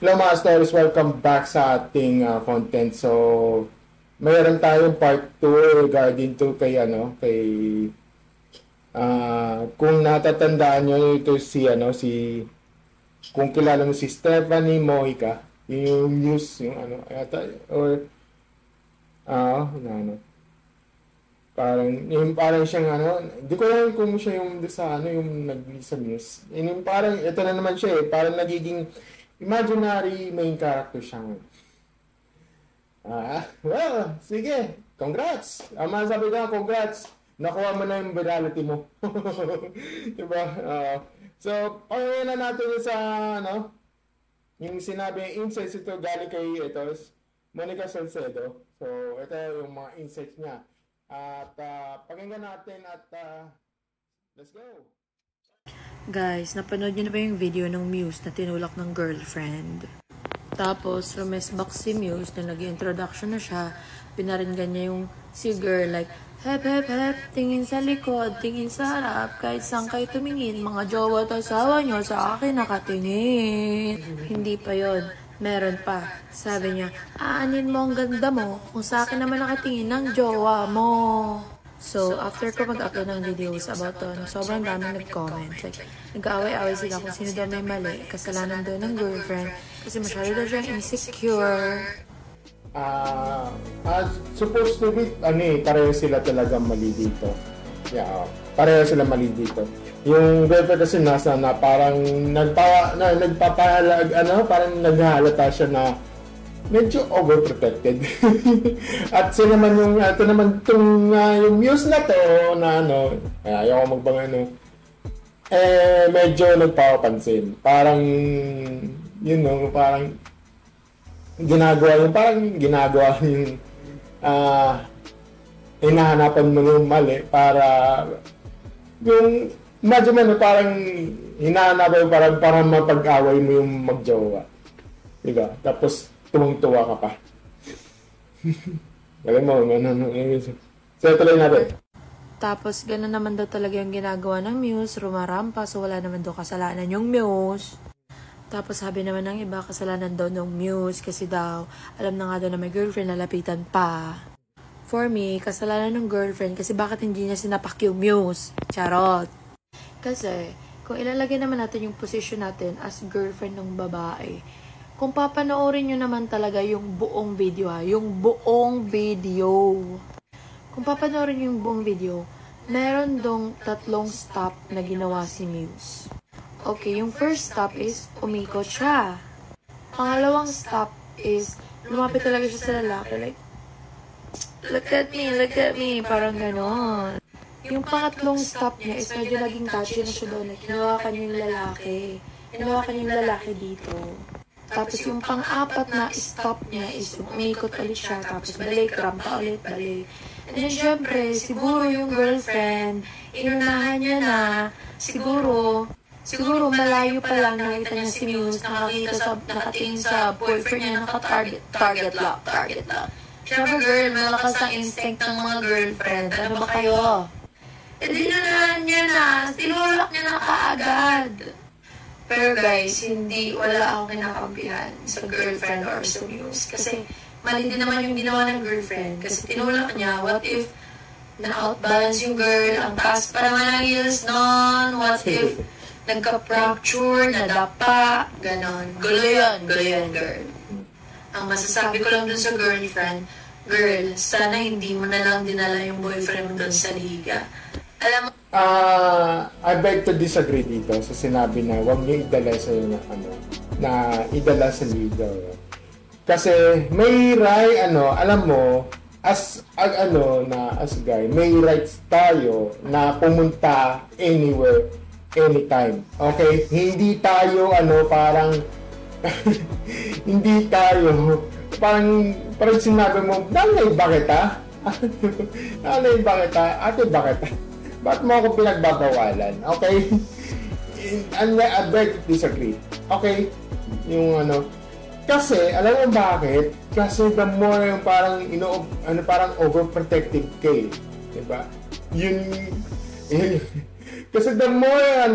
Hello mga stories, welcome back sa ating content. So, mayroon tayong part 2 regarding to kay kung natatandaan nyo ito si kung kilala mo si Stephanie Mojica, yung news yung yata or parang siyang hindi ko alam kung siya yung sa yung nag-release sa news. Yung parang ito na naman siya parang nagiging imaginary main character siya ngayon. Well, sige. Congrats. Masabi ko, congrats. Nakuha mo na yung virality mo. Diba? So, pakinggan na natin sa, yung sinabi, insights ito galing kay Monica Salcedo. So, ito yung mga insights niya. At pakinggan natin at let's go. Guys, napanood niyo na ba yung video ng Muse na tinulak ng girlfriend? Tapos, rumesbak si Muse na nag-introduction na siya. Pinaringgan niya yung si girl like, hep hep hep, tingin sa likod, tingin sa harap, kahit saan kayo tumingin, mga jowa at asawa niyo sa akin nakatingin. Hindi pa yon. Meron pa. Sabi niya, aanin mo ang ganda mo kung sa akin naman nakatingin ng jowa mo. So, after ko mag-upload ng videos about on, sobrang daming nag-comment. Like, nag-aaway-aaway sila kung sino daw may mali. Kasalanan daw ng girlfriend. Kasi masyado daw siyang insecure. Supposed to be, pareho sila talaga mali dito. Yeah, pareho sila mali dito. Yung girlfriend kasi nasa na parang nagpapahalag, parang naghahalata siya na medyo overprotected. At sila naman ito naman yung Muse na to na ayoko magbang medyo nagpapapansin. Parang parang ginagawa yung hinahanapan mo ng mali para yung medyo parang hinahanapan para mapag-away mo yung magjowa. Diba? Tapos tuwang-tuwa ka pa. Galing mo, so, tuloy natin. Tapos, gano'n naman daw talaga yung ginagawa ng Muse, rumarampa, so wala naman daw kasalanan yung Muse. Tapos, sabi naman ng iba, kasalanan daw ng Muse, kasi daw, alam na nga daw na may girlfriend, lalapitan pa. For me, kasalanan ng girlfriend, kasi bakit hindi niya sinapak yung Muse? Charot. Kasi, kung ilalagay naman natin yung position natin as girlfriend ng babae, kung papanoorin nyo naman talaga yung buong video yung buong video. Kung papanoorin nyo yung buong video, meron dong 3 stop na ginawa si Muse. Okay, yung first stop is umikot siya. Pangalawang stop is lumapit talaga siya sa lalaki. Like, look at me, parang ganon. Yung pangatlong stop niya is medyo naging touchy na siya doon. Like, hinawakan niya yung lalaki. Hinawakan niya yung lalaki dito. Tapos yung pang-apat na stop niya is umikot ulit siya. Tapos balik, rampa ulit, balik. And then syempre, siguro yung girlfriend, inunahan niya na, siguro malayo pa lang nakita niya si Muse, nakatingin sa boyfriend niya, target lock. Syempre girl, malakas ang instinct ng mga girlfriend. Ano ba kayo? E dinunahan niya na, tinulak niya na kaagad. Pero guys, wala akong kinakampihan sa girlfriend or sa Muse. Kasi mali din naman yung ginawa ng girlfriend. Kasi tinulak niya, what if na-outbalance yung girl, ang taas pa naman ng heels nun, what if nagka-fracture, nadapa, ganon. Gulo yun, girl. Ang masasabi ko lang dun sa girlfriend, girl, sana hindi mo na lang dinala yung boyfriend mo dun sa liga. Alam mo, I beg to disagree dito sa sinabi na huwag niyo idala sa na idala sa ligaw. Kasi may right, alam mo, as guy, may rights tayo na pumunta anywhere, anytime. Okay? Hindi tayo, parang, hindi tayo, parang sinabi mo, nanay ba kita? Nanay ba kita? Ate ba kita? Ba't mo ako pinagbabawalan? Okay? And I beg to disagree. Okay? Yung kasi, alam mo bakit? Kasi the more yung parang, parang overprotective ka eh. Diba? Yun Kasi the more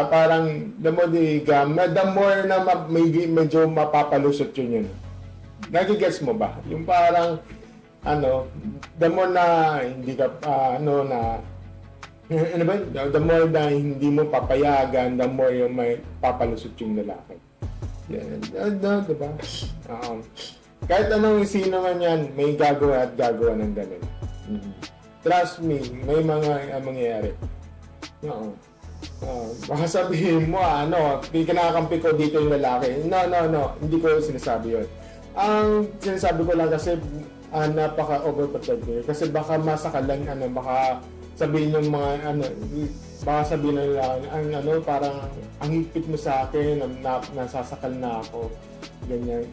parang the more the more na medyo mapapalusot yun. Nagigets mo ba? Yung parang the more na hindi ka the more na hindi mo papayagan, the more yung may papalusot yung lalaki. Diba? Kahit anong sino man yan, may gagawa ng ganun. Trust me, may mga mangyayari. Baka sabihin mo, kinakampi ko dito yung lalaki. No, hindi ko sinasabi yun. Ang sinasabi ko lang kasi, napaka-overprotective. Kasi baka masakalan, baka sabihin yung mga, baka sabihin nila, parang, ang higpit mo sa akin, nasasakal na ako. Ganyan.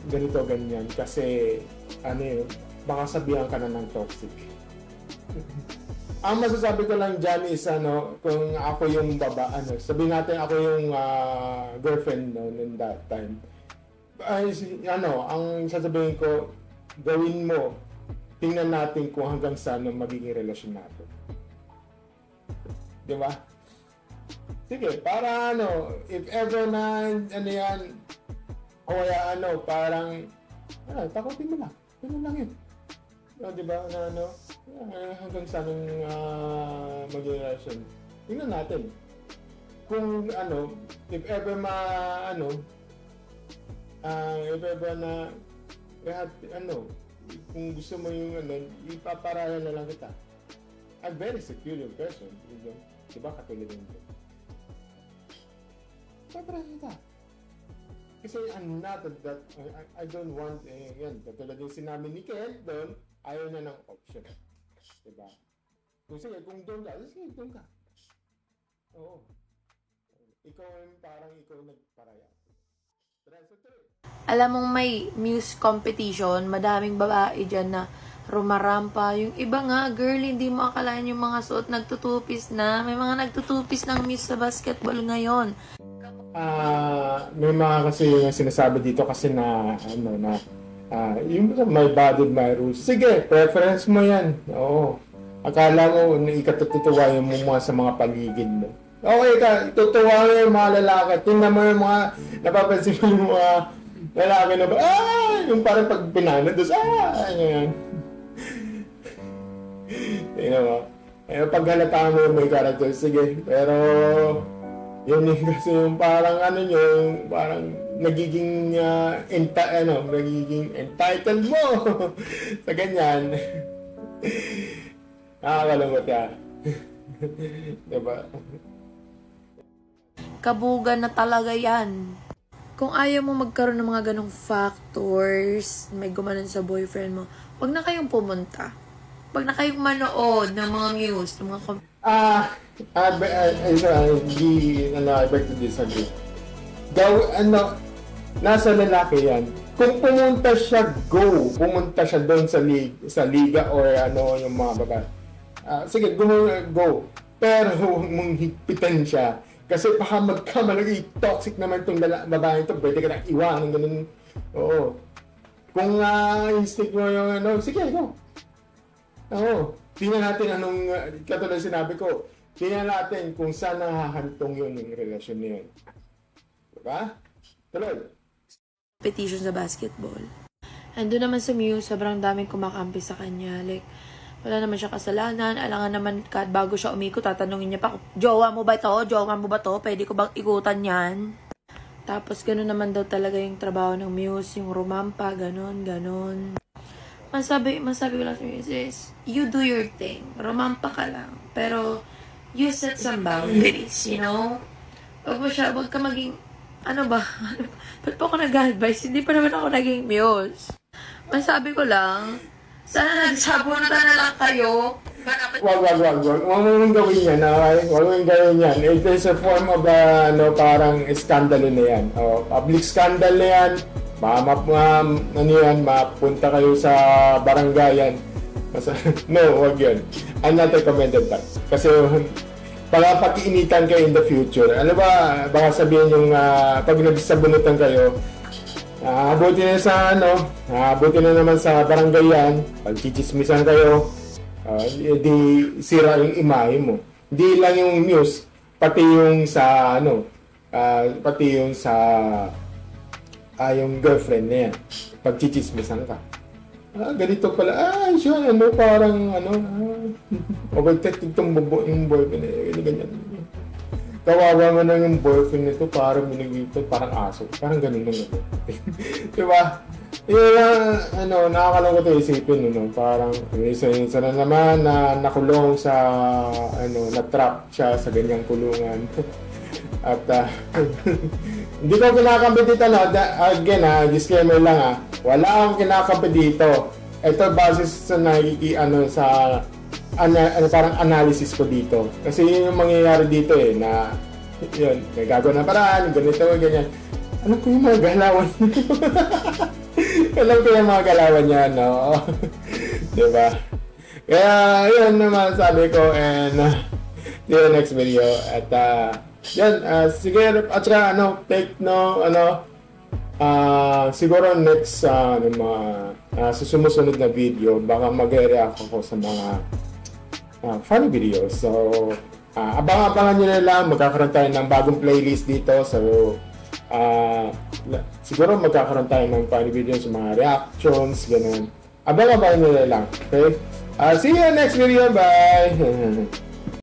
Kasi, baka sabihan ka na ng toxic. Ang masasabi ko lang dyan is kung ako yung sabihin natin ako yung girlfriend in that time. Ang sasabihin ko, gawin mo, tingnan natin kung hanggang saan magiging relasyon natin. Di ba? Sige, para if ever na yan, o kaya parang takutin mo lang. Ganun lang yun. Di ba? Hanggang saan magiging relasyon. Tingnan natin. Kung if ever if ever na kung gusto mo yung ipaparaya na lang kita. I'm very secure yung person. Diba katulad yung ipaparaya kita. Kasi I'm not that, I don't want, yan, katulad yung sinabi ni Ken doon, ayaw na ng option. Diba? Kung doon ka, sige, doon ka. Oo. Ikaw parang ikaw nagparaya. Alam mong may muse competition, madaming babae dyan na rumarampa. Yung iba nga, girl, hindi mo akalain yung mga suot nagtutupis na. May mga nagtutupis ng muse sa basketball ngayon. May mga kasi yung sinasabi dito kasi na yung my body, my rules. Sige, preference mo yan. Oo. Akala mo, ikatutuwayan mo mga sa mga paligid mo. Okay ka, tutuwa mo yung mga lalaki. Tingnan mo yung mga, napapansin mo yung mga lalaki na ba, yung parang pag pinanod, ganyan. Tingnan mo. Pag halata mo may character, sige. Pero, yun yung kasi yung parang yung parang nagiging, nagiging entitled mo sa ganyan. Nakakalungkot ka. Diba? Kabugan na talaga yan. Kung ayaw mo magkaroon ng mga ganong factors, may gumanon sa boyfriend mo, wag na kayong pumunta. Wag na kayong manood ng mga news, ng mga I beg to disagree. Nasa lalaki yan. Kung pumunta siya, go. Pumunta siya doon sa liga or yung mga babae. Sige, go. Pero huwag mong higpitan siya. Kasi baka magkamalagi, toxic naman itong babae ito. Pwede ka na iwanan, ganun. Oo. Kung instinct mo yung sige, go. Oo. Tingnan natin katulad sinabi ko, tingnan natin kung saan nahahantong yung relasyon niya. Diba? Tuloy. Petition sa basketball. And doon naman sa Muse, sobrang daming kumakampi sa kanya. Like, wala naman siya kasalanan. Alangan naman, bago siya umikot, tatanungin niya pa, jowa mo ba ito? Jowa mo ba ito? Pwede ko bang ikutan yan? Tapos, gano'n naman daw talaga yung trabaho ng Muse, yung rumampa, gano'n. Masabi ko lang sa Muse is, you do your thing. Rumampa ka lang. Pero, you set some boundaries, you know? Huwag ka maging, ba't po ako nag-advise? Hindi pa naman ako naging Muse. Masabi ko lang, sana nagsabunutan na lang kayo. Wag. Huwag mong gawin yan, okay? Huwag mong gawin yan. It is a form of, parang skandalo na yan. Public scandal na yan. Mapunta kayo sa barangayan. No, wag yun. I'm not recommended that. Kasi, para pag-iinitan kayo in the future. Ano ba, baka sabihin yung, pag nagsabunutan kayo, abuti na naman sa barangay yan, pag-chichismisan kayo, di sira yung imahe mo. Hindi lang yung Muse, pati yung sa pati yung sa yung girlfriend na yan. Pagchichismisan ka. Ganito pala. Siya, parang, overtake itong yung boyfriend na ganyan. Kawawa mo na yung boyfriend nito, parang binigipit, parang aso. Parang ganun lang. Diba? Yun, nakakalungkot isipin, parang, isa na naman na nakulong sa, na-trap siya sa ganyang kulungan. At, hindi ko kinakampi dito, again, disclaimer lang, wala akong kinakampi dito. Ito base sa parang analysis ko dito. Kasi yun yung mangyayari dito na yun, may gagawin na paraan, ganito, ganyan. Alam ko yung mga galawan niya. Alam ko yung mga galawan niya, no? Diba? Kaya, yun naman sabi ko, and see you next video. At, yan, sige, at saka, siguro next, sa sumusunod na video, baka mag-react ako sa mga funny videos. So, abang-abangan nyo na lang, magkakaroon tayo ng bagong playlist dito. So, siguro magkakaroon tayo ng funny videos, mga reactions, ganun. Abang-abangan nyo na lang. Okay? See you next video. Bye!